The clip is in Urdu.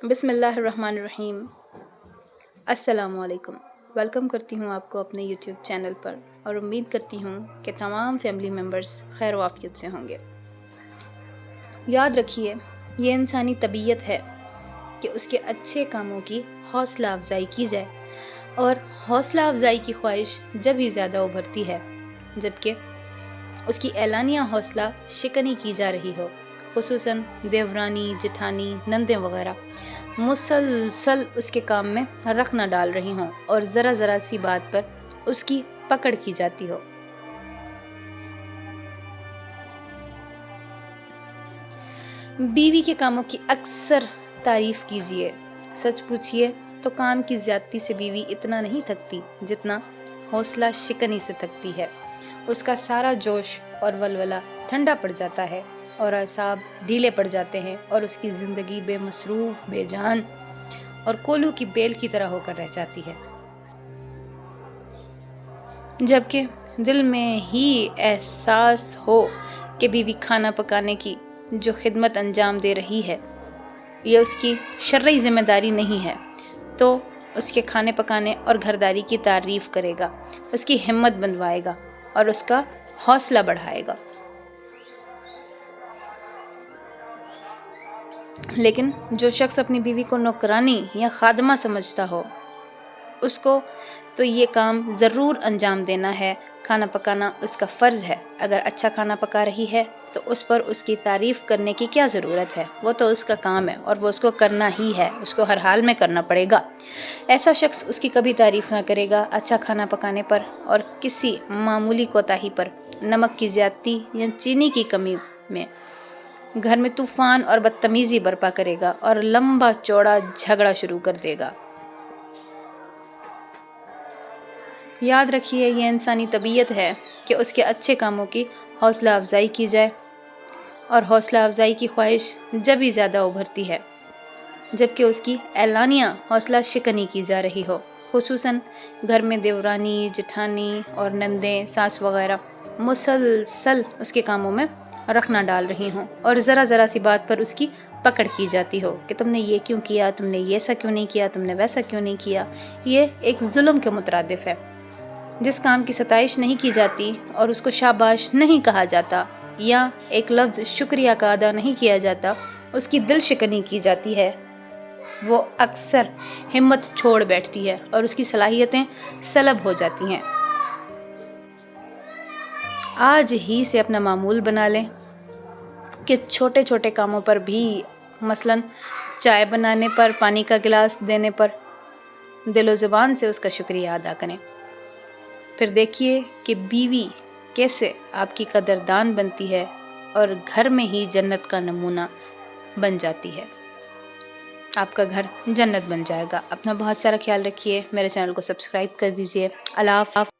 بسم اللہ الرحمن الرحیم۔ السلام علیکم۔ ویلکم کرتی ہوں آپ کو اپنے یوٹیوب چینل پر اور امید کرتی ہوں کہ تمام فیملی ممبرز خیر و عافیت سے ہوں گے۔ یاد رکھیے، یہ انسانی طبیعت ہے کہ اس کے اچھے کاموں کی حوصلہ افزائی کی جائے، اور حوصلہ افزائی کی خواہش جب ہی زیادہ ابھرتی ہے جبکہ اس کی اعلانیہ حوصلہ شکنی کی جا رہی ہو، خصوصاً دیورانی، جٹھانی، نندیں وغیرہ مسلسل اس کے کام میں رخ نہ ڈال رہی ہوں اور ذرا ذرا سی بات پر اس کی پکڑ کی جاتی ہو۔ بیوی کے کاموں کی اکثر تعریف کیجیے۔ سچ پوچھیے تو کام کی زیادتی سے بیوی اتنا نہیں تھکتی جتنا حوصلہ شکنی سے تھکتی ہے۔ اس کا سارا جوش اور ولولہ ٹھنڈا پڑ جاتا ہے اور اعصاب ڈھیلے پڑ جاتے ہیں اور اس کی زندگی بے مصروف، بے جان اور کولو کی بیل کی طرح ہو کر رہ جاتی ہے، جبکہ دل میں ہی احساس ہو کہ بیوی کھانا پکانے کی جو خدمت انجام دے رہی ہے یہ اس کی شرعی ذمہ داری نہیں ہے، تو اس کے کھانے پکانے اور گھرداری کی تعریف کرے گا، اس کی ہمت بندھوائے گا اور اس کا حوصلہ بڑھائے گا۔ لیکن جو شخص اپنی بیوی کو نوکرانی یا خادمہ سمجھتا ہو، اس کو تو یہ کام ضرور انجام دینا ہے۔ کھانا پکانا اس کا فرض ہے۔ اگر اچھا کھانا پکا رہی ہے تو اس پر اس کی تعریف کرنے کی کیا ضرورت ہے؟ وہ تو اس کا کام ہے اور وہ اس کو کرنا ہی ہے، اس کو ہر حال میں کرنا پڑے گا۔ ایسا شخص اس کی کبھی تعریف نہ کرے گا اچھا کھانا پکانے پر، اور کسی معمولی کوتاہی پر، نمک کی زیادتی یا چینی کی کمی میں گھر میں طوفان اور بدتمیزی برپا کرے گا اور لمبا چوڑا جھگڑا شروع کر دے گا۔ یاد رکھیے، یہ انسانی طبیعت ہے کہ اس کے اچھے کاموں کی حوصلہ افزائی کی جائے، اور حوصلہ افزائی کی خواہش جب ہی زیادہ ابھرتی ہے جبکہ اس کی اعلانیہ حوصلہ شکنی کی جا رہی ہو، خصوصاً گھر میں دیورانی، جٹھانی اور نندیں، ساس وغیرہ مسلسل اس کے کاموں میں رخ نہ ڈال رہی ہوں اور ذرا ذرا سی بات پر اس کی پکڑ کی جاتی ہو کہ تم نے یہ کیوں کیا، تم نے یہ سا کیوں نہیں کیا، تم نے ویسا کیوں نہیں کیا۔ یہ ایک ظلم کے مترادف ہے۔ جس کام کی ستائش نہیں کی جاتی اور اس کو شاباش نہیں کہا جاتا یا ایک لفظ شکریہ کا ادا نہیں کیا جاتا، اس کی دل شکنی کی جاتی ہے، وہ اکثر ہمت چھوڑ بیٹھتی ہے اور اس کی صلاحیتیں سلب ہو جاتی ہیں۔ آج ہی سے اپنا معمول بنا لیں کہ چھوٹے چھوٹے کاموں پر بھی، مثلاً چائے بنانے پر، پانی کا گلاس دینے پر دل و زبان سے اس کا شکریہ ادا کریں۔ پھر دیکھیے کہ بیوی کیسے آپ کی قدردان بنتی ہے اور گھر میں ہی جنت کا نمونہ بن جاتی ہے۔ آپ کا گھر جنت بن جائے گا۔ اپنا بہت سارا خیال رکھیے۔ میرے چینل کو سبسکرائب کر دیجیے۔ اللہ حافظ۔